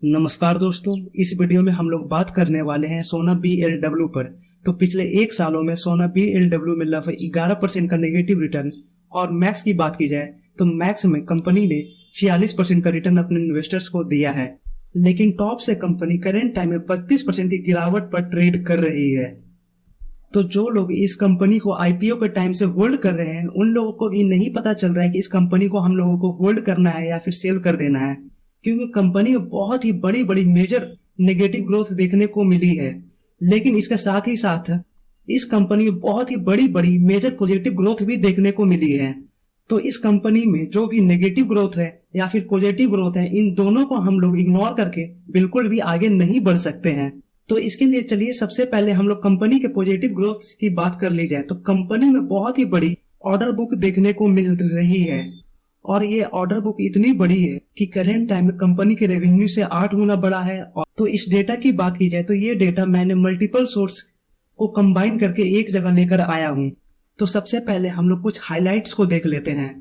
नमस्कार दोस्तों, इस वीडियो में हम लोग बात करने वाले हैं सोना BLW पर। तो पिछले एक सालों में सोना BLW में लगभग 11% का नेगेटिव रिटर्न और मैक्स की बात की जाए तो मैक्स में कंपनी ने 46% का रिटर्न अपने इन्वेस्टर्स को दिया है। लेकिन टॉप से कंपनी करेंट टाइम में 32% की गिरावट पर ट्रेड कर रही है। तो जो लोग इस कंपनी को IPO के टाइम से होल्ड कर रहे हैं उन लोगों को भी नहीं पता चल रहा है कि इस कंपनी को हम लोगों को होल्ड करना है या फिर सेल कर देना है, क्योंकि कंपनी में बहुत ही बड़ी बड़ी मेजर नेगेटिव ग्रोथ देखने को मिली है। लेकिन इसके साथ ही साथ इस कंपनी में बहुत ही बड़ी बड़ी मेजर पॉजिटिव ग्रोथ भी देखने को मिली है। तो इस कंपनी में जो भी नेगेटिव ग्रोथ है या फिर पॉजिटिव ग्रोथ है, इन दोनों को हम लोग इग्नोर करके बिल्कुल भी आगे नहीं बढ़ सकते हैं। तो इसके लिए चलिए सबसे पहले हम लोग कंपनी के पॉजिटिव ग्रोथ की बात कर ली जाए तो कंपनी में बहुत ही बड़ी ऑर्डर बुक देखने को मिल रही है। और ये ऑर्डर बुक इतनी बड़ी है कि करेंट टाइम में कंपनी के रेवेन्यू से 8 गुना बड़ा है। तो इस डेटा की बात की जाए तो ये डेटा मैंने मल्टीपल सोर्स को कंबाइन करके एक जगह लेकर आया हूँ। तो सबसे पहले हम लोग कुछ हाइलाइट्स को देख लेते हैं।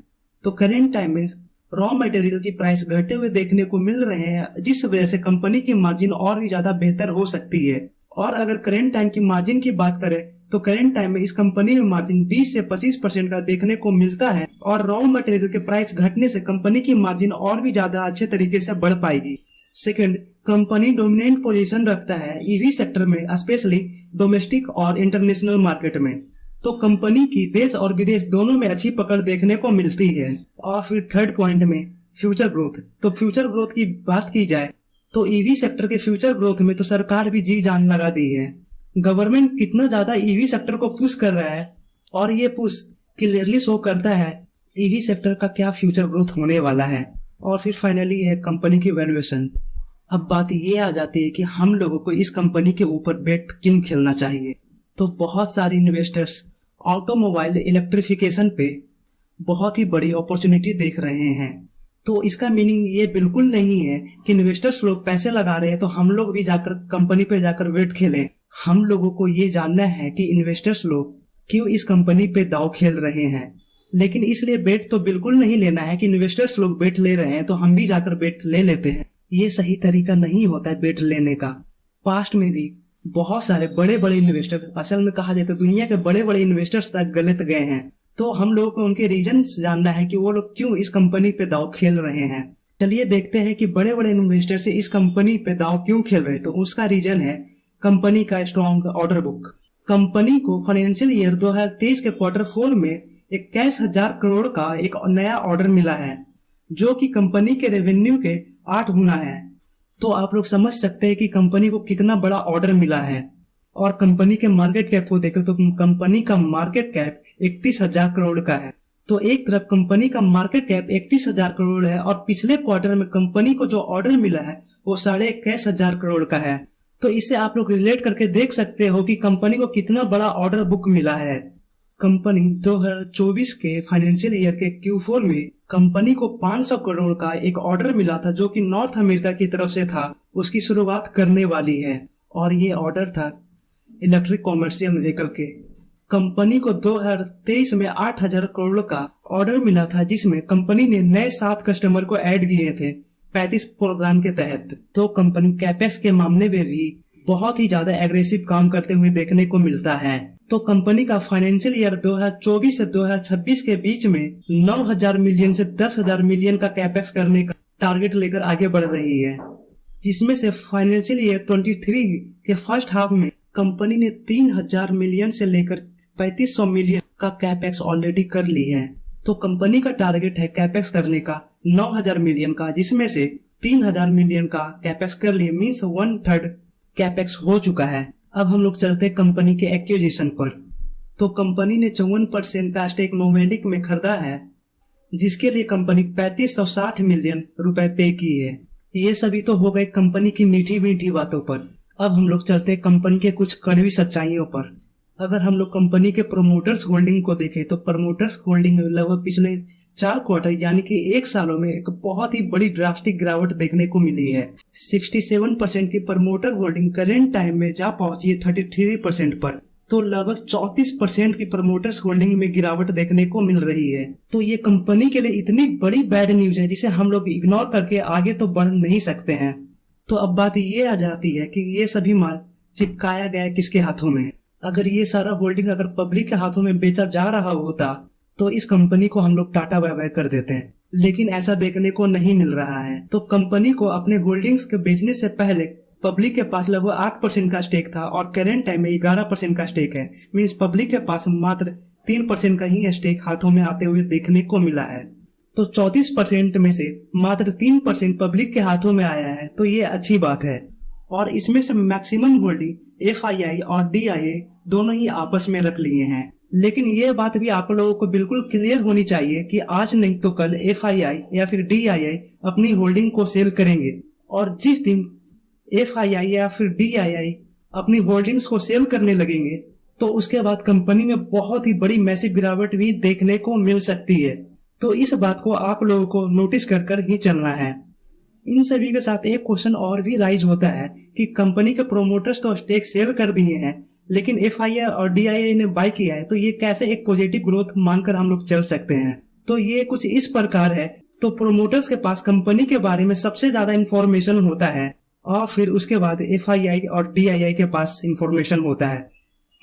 तो करेंट टाइम में रॉ मटेरियल की प्राइस घटते हुए देखने को मिल रहे हैं, जिस वजह से कंपनी की मार्जिन और भी ज्यादा बेहतर हो सकती है। और अगर करेंट टाइम की मार्जिन की बात करें तो करेंट टाइम में इस कंपनी में मार्जिन 20 से 25% का देखने को मिलता है। और रॉ मटेरियल के प्राइस घटने से कंपनी की मार्जिन और भी ज्यादा अच्छे तरीके से बढ़ पाएगी। सेकंड, कंपनी डोमिनेंट पोजीशन रखता है ईवी सेक्टर में, स्पेशली डोमेस्टिक और इंटरनेशनल मार्केट में। तो कंपनी की देश और विदेश दोनों में अच्छी पकड़ देखने को मिलती है। और फिर थर्ड पॉइंट में फ्यूचर ग्रोथ। तो फ्यूचर ग्रोथ की बात की जाए तो ईवी सेक्टर के फ्यूचर ग्रोथ में तो सरकार भी जी जान लगा दी है। गवर्नमेंट कितना ज्यादा ईवी सेक्टर को पुश कर रहा है और ये पुश क्लियरली शो करता है ईवी सेक्टर का क्या फ्यूचर ग्रोथ होने वाला है। और फिर फाइनली है कंपनी की वैल्यूएशन। अब बात ये आ जाती है कि हम लोगों को इस कंपनी के ऊपर बेट क्यों खेलना चाहिए। तो बहुत सारे इन्वेस्टर्स ऑटोमोबाइल इलेक्ट्रिफिकेशन पे बहुत ही बड़ी अपॉर्चुनिटी देख रहे हैं। तो इसका मीनिंग ये बिल्कुल नहीं है कि इन्वेस्टर्स लोग पैसे लगा रहे हैं तो हम लोग भी जाकर कंपनी पे जाकर वेट खेलें। हम लोगों को ये जानना है कि इन्वेस्टर्स लोग क्यों इस कंपनी पे दांव खेल रहे हैं। लेकिन इसलिए बेट तो बिल्कुल नहीं लेना है कि इन्वेस्टर्स लोग बेट ले रहे हैं तो हम भी जाकर बेट ले लेते हैं। ये सही तरीका नहीं होता है बेट लेने का। पास्ट में भी बहुत सारे बड़े बड़े इन्वेस्टर, असल में कहा जाए तो दुनिया के बड़े बड़े इन्वेस्टर्स तक गलत गए हैं। तो हम लोगों को उनके रीजन जानना है कि वो लोग क्यों इस कंपनी पे दांव खेल रहे हैं। चलिए देखते हैं कि बड़े बड़े इन्वेस्टर से इस कंपनी पे दांव क्यों खेल रहे हैं। तो उसका रीजन है कंपनी का स्ट्रॉन्ग ऑर्डर बुक। कंपनी को फाइनेंशियल ईयर 2023 के Q4 में 21,000 करोड़ का एक नया ऑर्डर मिला है, जो कि कंपनी के रेवेन्यू के 8 गुना है। तो आप लोग समझ सकते हैं कि कंपनी को कितना बड़ा ऑर्डर मिला है। और कंपनी के मार्केट कैप को देखें तो कंपनी का मार्केट कैप 31,000 करोड़ का है। तो एक तरफ कंपनी का मार्केट कैप 31,000 करोड़ है और पिछले क्वार्टर में कंपनी को जो ऑर्डर मिला है वो 21,500 करोड़ का है। तो इससे आप लोग रिलेट करके देख सकते हो कि कंपनी को कितना बड़ा ऑर्डर बुक मिला है। कंपनी 2024 के फाइनेंशियल ईयर के Q4 में कंपनी को 500 करोड़ का एक ऑर्डर मिला था, जो कि नॉर्थ अमेरिका की तरफ से था, उसकी शुरुआत करने वाली है। और ये ऑर्डर था इलेक्ट्रिक कॉमर्शियल व्हीकल के। कंपनी को 2023 में 8,000 करोड़ का ऑर्डर मिला था, जिसमें कंपनी ने नए 7 कस्टमर को ऐड किए थे 35 प्रोग्राम के तहत। तो कंपनी कैपेक्स के मामले में भी बहुत ही ज्यादा एग्रेसिव काम करते हुए देखने को मिलता है। तो कंपनी का फाइनेंशियल ईयर 2024 से 2026 के बीच में 9,000 मिलियन से 10,000 मिलियन का कैपेक्स करने का टारगेट लेकर आगे बढ़ रही है, जिसमें से फाइनेंशियल ईयर 23 के फर्स्ट हाफ में कंपनी ने 3,000 मिलियन से लेकर 3,500 मिलियन का कैपेक्स ऑलरेडी कर ली है। तो कंपनी का टारगेट है कैपेक्स करने का 9,000 मिलियन का, जिसमें से 3,000 मिलियन का कैपेक्स कर लिए, मीन्स 1/3 कैपेक्स हो चुका है। अब हम लोग चलते हैं कंपनी के एक्विजिशन पर। तो कंपनी ने 54% का स्टेक नोवेलिक में खरीदा है, जिसके लिए कंपनी 3560 मिलियन रुपए पे की है। ये सभी तो हो गए कंपनी की मीठी मीठी बातों पर। अब हम लोग चलते हैं कंपनी के कुछ कड़वी सच्चाइयों पर। अगर हम लोग कंपनी के प्रोमोटर्स होल्डिंग को देखें तो प्रोमोटर्स होल्डिंग लगभग पिछले 4 क्वार्टर यानी कि 1 सालों में एक बहुत ही बड़ी ड्रास्टिक गिरावट देखने को मिली है। 67% की प्रमोटर होल्डिंग करेंट टाइम में जा पहुंची है 33% पर। तो लगभग 34% की प्रमोटर्स होल्डिंग में गिरावट देखने को मिल रही है। तो ये कंपनी के लिए इतनी बड़ी बैड न्यूज है जिसे हम लोग इग्नोर करके आगे तो बढ़ नहीं सकते हैं। तो अब बात ये आ जाती है कि ये सभी माल चिपकाया गया है किसके हाथों में। अगर ये सारा होल्डिंग अगर पब्लिक के हाथों में बेचा जा रहा होता तो इस कंपनी को हम लोग टाटा बाय बाय कर देते हैं, लेकिन ऐसा देखने को नहीं मिल रहा है। तो कंपनी को अपने होल्डिंग्स के बेचने से पहले पब्लिक के पास लगभग 8% का स्टेक था और करेंट टाइम में 11% का स्टेक है। मीन्स पब्लिक के पास मात्र 3% का ही स्टेक हाथों में आते हुए देखने को मिला है। तो 34% में से मात्र 3% पब्लिक के हाथों में आया है, तो ये अच्छी बात है। और इसमें से मैक्सिमम होल्डिंग FII और DIA दोनों ही आपस में रख लिए हैं। लेकिन ये बात भी आप लोगों को बिल्कुल क्लियर होनी चाहिए कि आज नहीं तो कल FII या फिर DIA अपनी होल्डिंग को सेल करेंगे, और जिस दिन FII या फिर DIA अपनी होल्डिंग्स को सेल करने लगेंगे तो उसके बाद कंपनी में बहुत ही बड़ी मैसिव गिरावट भी देखने को मिल सकती है। तो इस बात को आप लोगों को नोटिस कर कर ही चलना है। इन सभी के साथ एक क्वेश्चन और भी राइज होता है कि कंपनी के प्रोमोटर्स तो स्टेक सेल कर दिए हैं, लेकिन FII और DIA ने बाय किया है, तो ये कैसे एक पॉजिटिव ग्रोथ मानकर हम लोग चल सकते हैं। तो ये कुछ इस प्रकार है। तो प्रोमोटर्स के पास कंपनी के बारे में सबसे ज्यादा इंफॉर्मेशन होता है और फिर उसके बाद FII और DIA के पास इंफॉर्मेशन होता है,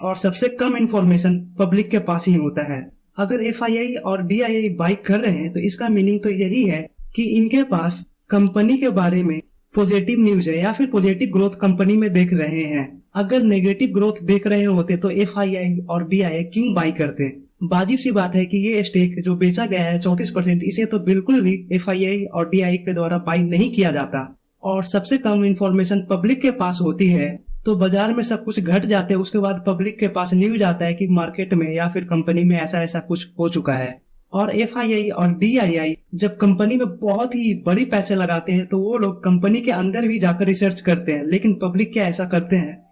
और सबसे कम इंफॉर्मेशन पब्लिक के पास ही होता है। अगर FII और DIA बाय कर रहे हैं तो इसका मीनिंग तो यही है कि इनके पास कंपनी के बारे में पॉजिटिव न्यूज है या फिर पॉजिटिव ग्रोथ कंपनी में देख रहे हैं। अगर नेगेटिव ग्रोथ देख रहे होते तो FII और DIA क्यों बाय करते। वाजिब सी बात है कि ये स्टेक जो बेचा गया है 34%, इसे तो बिल्कुल भी FII और DIA के द्वारा बाय नहीं किया जाता। और सबसे कम इंफॉर्मेशन पब्लिक के पास होती है, तो बाजार में सब कुछ घट जाते हैं, उसके बाद पब्लिक के पास न्यूज आता है कि मार्केट में या फिर कंपनी में ऐसा ऐसा कुछ हो चुका है। और FII और DIA जब कंपनी में बहुत ही बड़ी पैसे लगाते हैं तो वो लोग कंपनी के अंदर भी जाकर रिसर्च करते हैं, लेकिन पब्लिक क्या ऐसा करते हैं?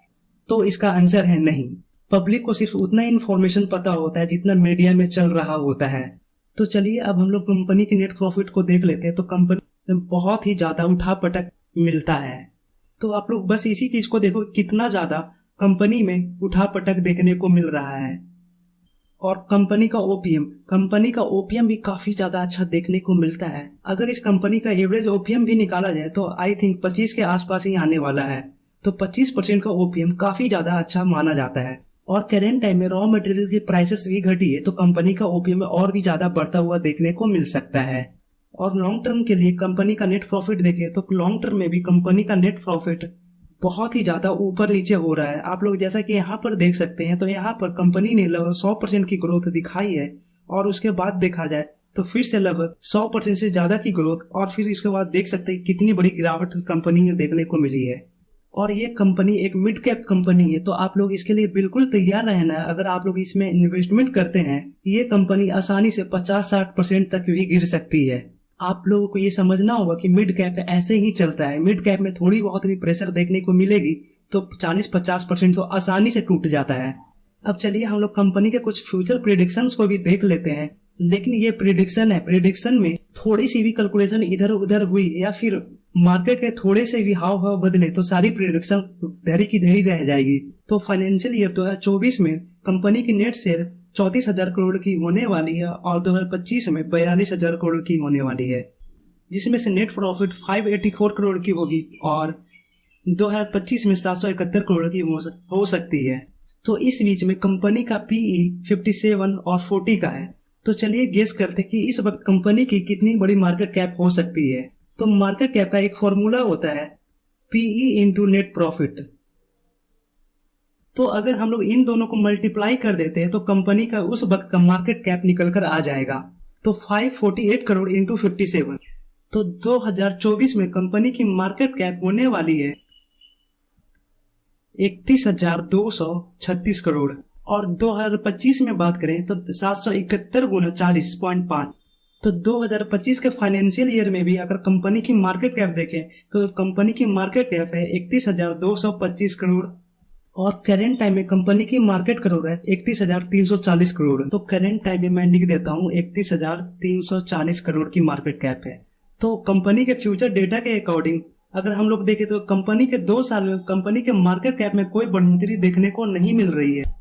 तो इसका आंसर है नहीं। पब्लिक को सिर्फ उतना ही इंफॉर्मेशन पता होता है जितना मीडिया में चल रहा होता है। तो चलिए अब हम लोग कंपनी की नेट प्रॉफिट को देख लेते हैं। तो कंपनी में बहुत ही ज्यादा उठापटक मिलता है। तो आप लोग बस इसी चीज को देखो, कितना ज्यादा कंपनी में उठापटक देखने को मिल रहा है। और कंपनी का ओपीएम भी काफी ज्यादा अच्छा देखने को मिलता है। अगर इस कंपनी का एवरेज ओपीएम भी निकाला जाए तो आई थिंक 25 के आसपास ही आने वाला है। तो 25% का ओपीएम काफी ज्यादा अच्छा माना जाता है। और करेंट टाइम में रॉ मटेरियल की प्राइसेस भी घटी है, तो कंपनी का ओपीएम और भी ज्यादा बढ़ता हुआ देखने को मिल सकता है। और लॉन्ग टर्म के लिए कंपनी का नेट प्रॉफिट देखें तो लॉन्ग टर्म में भी कंपनी का नेट प्रॉफिट बहुत ही ज्यादा ऊपर नीचे हो रहा है। आप लोग जैसा कि यहाँ पर देख सकते हैं, तो यहाँ पर कंपनी ने लगभग 100% की ग्रोथ दिखाई है, और उसके बाद देखा जाए तो फिर से लगभग 100% से ज्यादा की ग्रोथ, और फिर इसके बाद देख सकते हैं कितनी बड़ी गिरावट कंपनी में देखने को मिली है। और ये कंपनी एक मिड कैप कंपनी है, तो आप लोग इसके लिए बिल्कुल तैयार रहना है। अगर आप लोग इसमें इन्वेस्टमेंट करते हैं, ये कंपनी आसानी से 50-60% तक भी गिर सकती है। आप लोगों को ये समझना होगा कि मिड कैप ऐसे ही चलता है। मिड कैप में थोड़ी बहुत भी प्रेशर देखने को मिलेगी तो 40-50% तो आसानी से टूट जाता है। अब चलिए हम लोग कंपनी के कुछ फ्यूचर प्रेडिक्शंस को भी देख लेते हैं। लेकिन ये प्रेडिक्शन है, प्रेडिक्शन में थोड़ी सी भी कैलकुलेशन इधर उधर हुई या फिर मार्केट के थोड़े से भी हाव भाव बदले तो सारी प्रेडिक्शन धरी की धरी रह जाएगी। तो फाइनेंशियल ईयर 2024 में कंपनी की नेट सेल 34,000 करोड़ की होने वाली है और 2025 में 42,000 करोड़ की होने वाली है, जिसमें से नेट प्रॉफिट 584 करोड़ की होगी और 2025 में 771 करोड़ की हो सकती है। तो इस बीच में कंपनी का PE 57 और 40 का है। तो चलिए गेस करते हैं कि इस वक्त कंपनी की कितनी बड़ी मार्केट कैप हो सकती है। तो मार्केट कैप का एक फॉर्मूला होता है PE इंटू नेट प्रॉफिट। तो अगर हम लोग इन दोनों को मल्टीप्लाई कर देते हैं तो कंपनी का उस वक्त का मार्केट कैप निकल कर आ जाएगा। तो 548 करोड़ इंटू 57, तो 2024 में कंपनी की मार्केट कैप होने वाली है 31,236 करोड़। और 2025 में बात करें तो 771 गुना 40.5। तो 2025 के फाइनेंशियल ईयर में भी अगर कंपनी की मार्केट कैप देखें तो कंपनी की मार्केट कैप है 31,225 करोड़, और करेंट टाइम में कंपनी की मार्केट करोड़ है 31,340 करोड़। तो करेंट टाइम में मैं लिख देता हूँ 31,340 करोड़ की मार्केट कैप है। तो कंपनी के फ्यूचर डेटा के अकॉर्डिंग अगर हम लोग देखें तो कंपनी के 2 साल में कंपनी के मार्केट कैप में कोई बढ़ोतरी देखने को नहीं मिल रही है।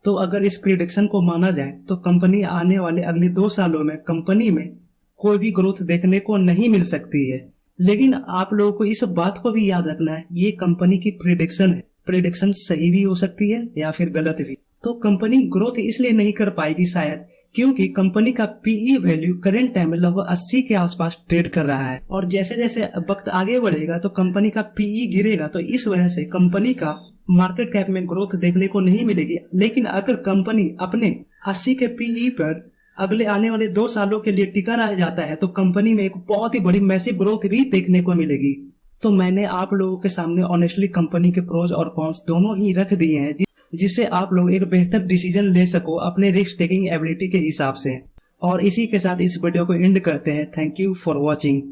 तो अगर इस प्रेडिक्शन को माना जाए तो कंपनी आने वाले अगले 2 सालों में कंपनी में कोई भी ग्रोथ देखने को नहीं मिल सकती है। लेकिन आप लोगों को इस बात को भी याद रखना है, ये कंपनी की प्रिडिक्शन है, प्रिडिक्शन सही भी हो सकती है या फिर गलत भी। तो कंपनी ग्रोथ इसलिए नहीं कर पाएगी शायद क्योंकि कंपनी का पीई वैल्यू करंट टाइम में लगभग 80 के आसपास ट्रेड कर रहा है, और जैसे जैसे वक्त आगे बढ़ेगा तो कंपनी का पीई गिरेगा, तो इस वजह से कंपनी का मार्केट कैप में ग्रोथ देखने को नहीं मिलेगी। लेकिन अगर कंपनी अपने 80 के पीई पर अगले आने वाले 2 सालों के लिए टिका रह जाता है तो कंपनी में एक बहुत ही बड़ी मैसिव ग्रोथ भी देखने को मिलेगी। तो मैंने आप लोगों के सामने ऑनेस्टली कंपनी के प्रोज और कॉन्स दोनों ही रख दिए हैं, जिससे आप लोग एक बेहतर डिसीजन ले सको अपने रिस्क टेकिंग एबिलिटी के हिसाब से। और इसी के साथ इस वीडियो को एंड करते हैं। Thank you for watching.